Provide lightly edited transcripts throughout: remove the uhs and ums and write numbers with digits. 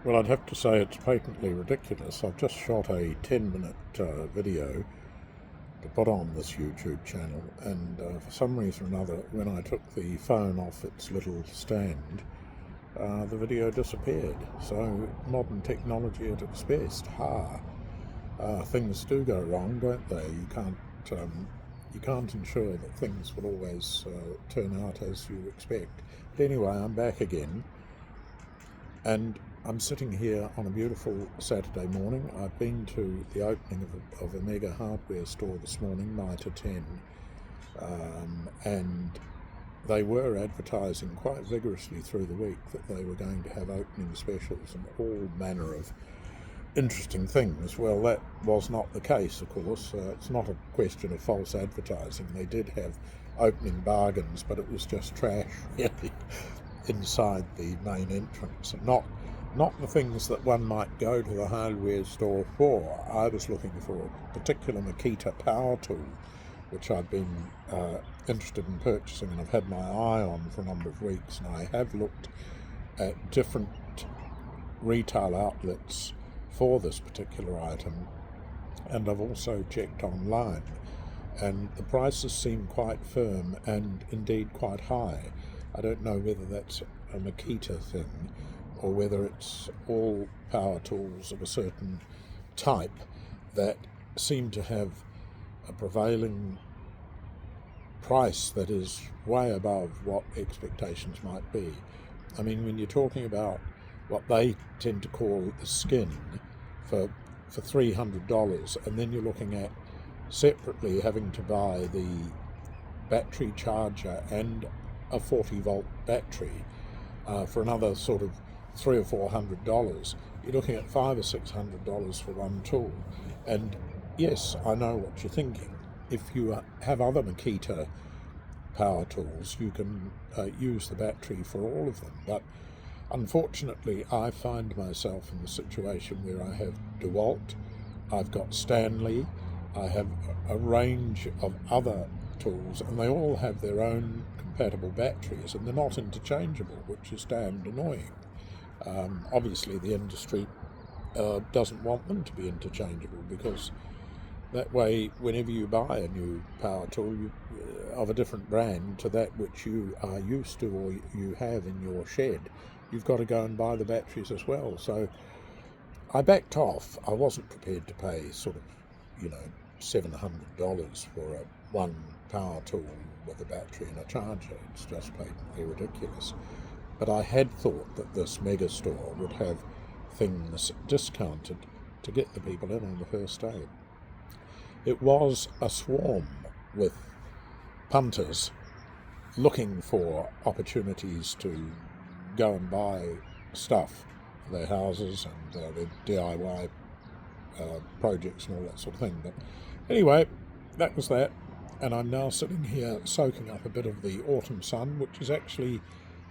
Well, I'd have to say it's patently ridiculous. I've just shot a 10-minute video to put on this YouTube channel, and for some reason or another, when I took the phone off its little stand, the video disappeared. So, modern technology at its best. Things do go wrong, don't they? You can't ensure that things will always turn out as you expect. But anyway, I'm back again, and I'm sitting here on a beautiful Saturday morning. I've been to the opening of a mega hardware store this morning, 9 to 10, and they were advertising quite vigorously through the week that they were going to have opening specials and all manner of interesting things. Well, that was not the case, of course. It's not a question of false advertising. They did have opening bargains, but it was just trash, really, inside the main entrance, and not the things that one might go to the hardware store for. I was looking for a particular Makita power tool, which I've been interested in purchasing, and I've had my eye on for a number of weeks, and I have looked at different retail outlets for this particular item, and I've also checked online, and the prices seem quite firm and indeed quite high. I don't know whether that's a Makita thing or whether it's all power tools of a certain type that seem to have a prevailing price that is way above what expectations might be. I mean, when you're talking about what they tend to call the skin for $300, and then you're looking at separately having to buy the battery charger and a 40-volt battery for another sort of $300 or $400, you're looking at $500 or $600 for one tool. And yes, I know what you're thinking. If you have other Makita power tools, you can use the battery for all of them. But unfortunately, I find myself in the situation where I have DeWalt, I've got Stanley, I have a range of other tools, and they all have their own compatible batteries, and they're not interchangeable, which is damned annoying. Obviously, the industry doesn't want them to be interchangeable, because that way, whenever you buy a new power tool of a different brand to that which you are used to or you have in your shed, you've got to go and buy the batteries as well. So I backed off. I wasn't prepared to pay sort of, $700 for one power tool with a battery and a charger. It's just patently ridiculous. But I had thought that this mega store would have things discounted to get the people in on the first day. It was a swarm with punters looking for opportunities to go and buy stuff for their houses and their DIY projects and all that sort of thing. But anyway, that was that, and I'm now sitting here soaking up a bit of the autumn sun, which is actually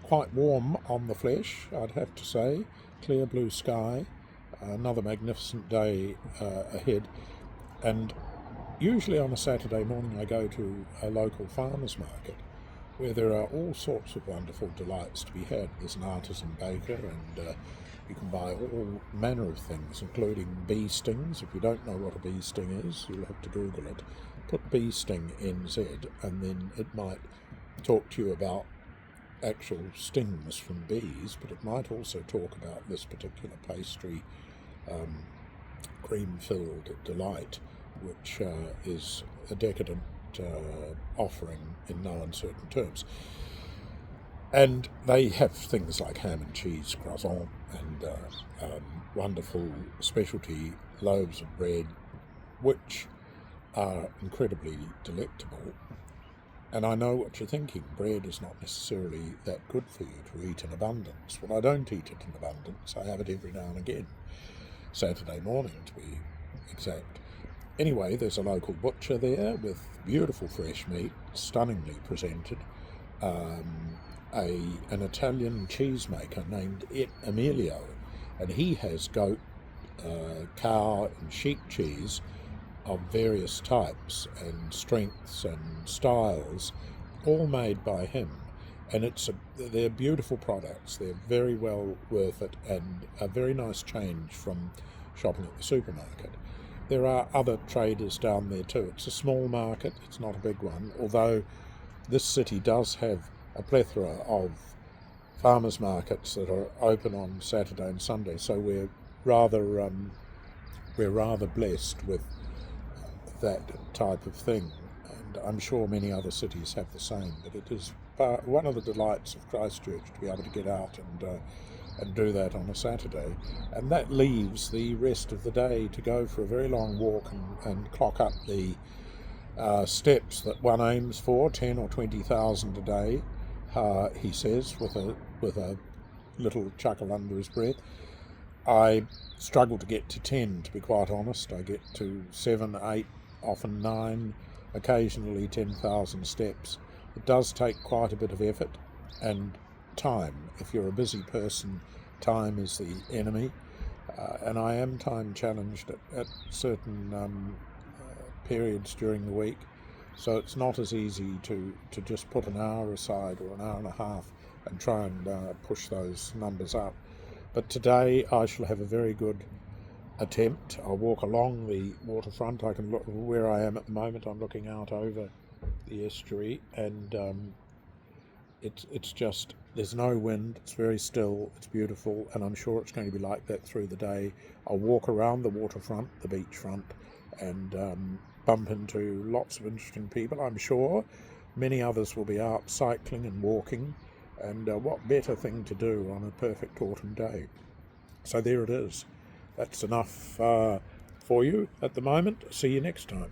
quite warm on the flesh, I'd have to say. Clear blue sky, another magnificent day ahead, and usually on a Saturday morning I go to a local farmer's market where there are all sorts of wonderful delights to be had. There's an artisan baker, and you can buy all manner of things, including bee stings. If you don't know what a bee sting is, you'll have to Google it. Put bee sting NZ, and then it might talk to you about actual stings from bees, but it might also talk about this particular pastry, cream-filled delight, which is a decadent offering in no uncertain terms. And they have things like ham and cheese croissant and wonderful specialty loaves of bread, which are incredibly delectable. And I know what you're thinking. Bread is not necessarily that good for you to eat in abundance. Well, I don't eat it in abundance. I have it every now and again. Saturday morning, to be exact. Anyway, there's a local butcher there with beautiful fresh meat, stunningly presented. An Italian cheesemaker named Emilio, and he has goat, cow and sheep cheese of various types and strengths and styles, all made by him. and they're beautiful products. They're very well worth it, and a very nice change from shopping at the supermarket. There are other traders down there too. It's a small market, it's not a big one, although this city does have a plethora of farmers markets that are open on Saturday and Sunday, so we're rather blessed with that type of thing, and I'm sure many other cities have the same. But it is one of the delights of Christchurch to be able to get out and do that on a Saturday, and that leaves the rest of the day to go for a very long walk and clock up the steps that one aims for, 10 or 20,000 a day. He says with a little chuckle under his breath. I struggle to get to 10, to be quite honest. I get to 7, 8, often 9, occasionally 10,000 steps. It does take quite a bit of effort and time. If you're a busy person, time is the enemy, and I am time challenged at certain periods during the week, so it's not as easy to just put an hour aside or an hour and a half and try and push those numbers up. But today I shall have a very good attempt. I'll walk along the waterfront. I can look where I am at the moment. I'm looking out over the estuary, and it's just, there's no wind, it's very still, it's beautiful, and I'm sure it's going to be like that through the day. I'll walk around the waterfront, the beachfront, and bump into lots of interesting people. I'm sure many others will be out cycling and walking, and what better thing to do on a perfect autumn day. So there it is. That's enough for you at the moment. See you next time.